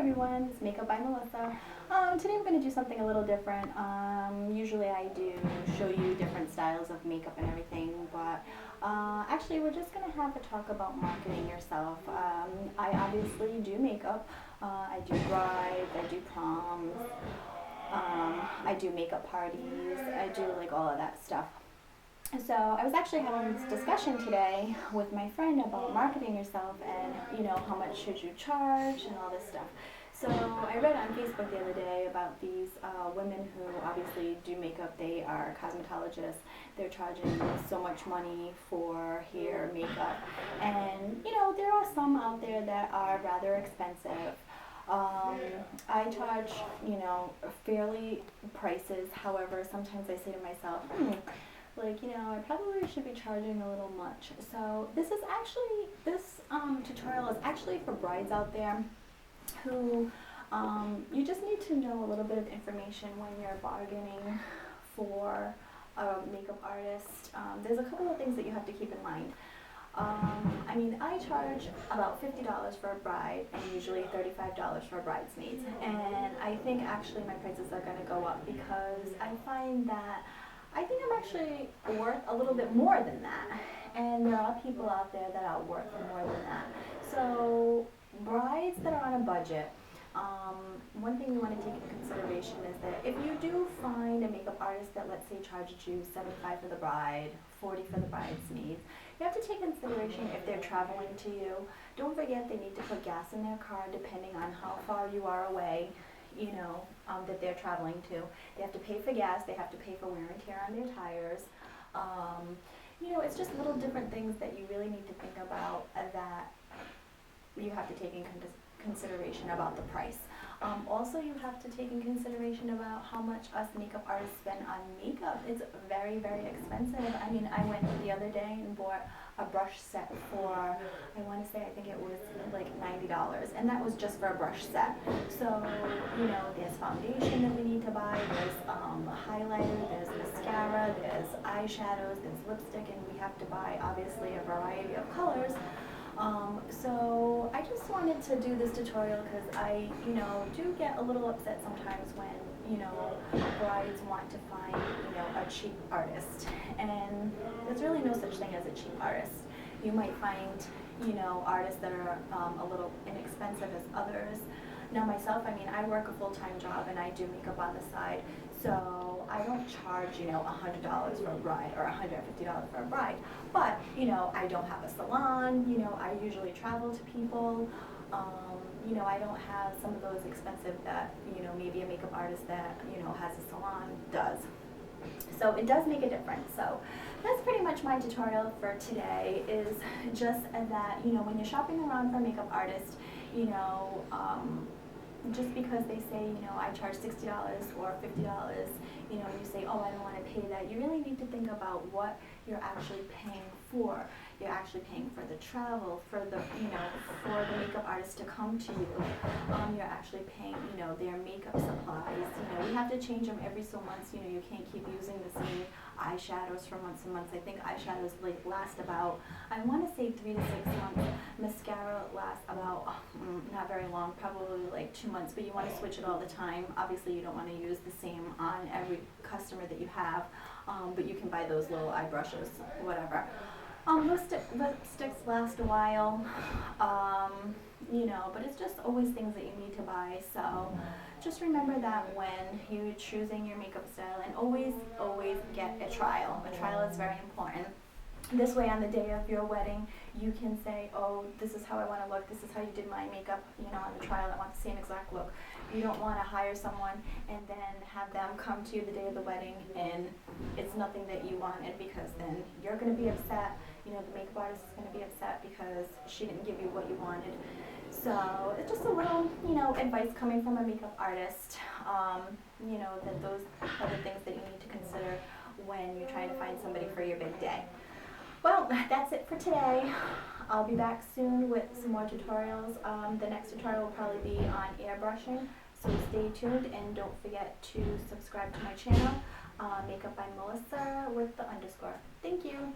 everyone, it's Makeup by Melissa. Today we're going to do something a little different. Usually I do show you different styles of makeup and everything, but actually we're just going to have a talk about marketing yourself. I obviously do makeup. I do brides, I do proms, I do makeup parties, I do like all of that stuff. So I was actually having this discussion today with my friend about marketing yourself and, how much should you charge and all this stuff. So I read on Facebook the other day about these women who obviously do makeup. They are cosmetologists. They're charging so much money for hair, makeup. And, there are some out there that are rather expensive. I charge, fairly prices. However, sometimes I say to myself, I probably should be charging a little much. So this tutorial is actually for brides out there who you just need to know a little bit of information when you're bargaining for a makeup artist. There's a couple of things that you have to keep in mind. I charge about $50 for a bride and usually $35 for a bridesmaid. And I think actually my prices are going to go up because I find that I think I'm actually worth a little bit more than that. And there are people out there that are worth more than that. So brides that are on a budget, one thing you want to take into consideration is that if you do find a makeup artist that, let's say, charges you $75 for the bride, $40 for the bridesmaids, you have to take consideration if they're traveling to you. Don't forget they need to put gas in their car depending on how far you are away, that they're traveling to. They have to pay for gas, they have to pay for wear and tear on their tires. It's just little different things that you really need to think about that you have to take in consideration about the price. Also, you have to take in consideration about how much us makeup artists spend on makeup. It's very, very expensive. I went the other day and bought a brush set for, I think it was like $90, and that was just for a brush set. So, there's foundation that we need to buy, there's a highlighter, there's mascara, there's eyeshadows, there's lipstick, and we have to buy, obviously, a variety of colors. So I just wanted to do this tutorial because I, do get a little upset sometimes when, brides want to find, a cheap artist. And there's really no such thing as a cheap artist. You might find, artists that are a little inexpensive as others. Now myself, I work a full-time job and I do makeup on the side. So I don't charge, $100 for a bride or $150 for a bride. But, I don't have a salon, I usually travel to people. I don't have some of those expensive that, maybe a makeup artist that, has a salon does. So it does make a difference. So that's pretty much my tutorial for today, is just that, when you're shopping around for a makeup artist, just because they say, I charge $60 or $50, you say, oh, I don't want to pay that. You really need to think about what you're actually paying for. You're actually paying for the travel, for the, for the makeup artist to come to you. You're actually paying, their makeup supplies. We have to change them every so months. You can't keep using the same eyeshadows for months and months. I think eyeshadows last about, I want to say 3 to 6 months. Mascara lasts about, not very long, probably like 2 months, but you want to switch it all the time. Obviously, you don't want to use the same on every customer that you have, but you can buy those little eye brushes, whatever. Lipsticks last a while, but it's just always things that you need to buy. So just remember that when you're choosing your makeup style, and always get a trial. A trial is very important. This way, on the day of your wedding, you can say, oh, this is how I want to look, this is how you did my makeup, on the trial, I want the same exact look. You don't want to hire someone and then have them come to you the day of the wedding and it's nothing that you wanted, because then you're going to be upset. The makeup artist is going to be upset because she didn't give you what you wanted. So it's just a little, advice coming from a makeup artist, that those are the things that you need to consider when you're trying to find somebody for your big day. Well, that's it for today. I'll be back soon with some more tutorials. The next tutorial will probably be on airbrushing, so stay tuned and don't forget to subscribe to my channel, Makeup by Melissa with the _. Thank you.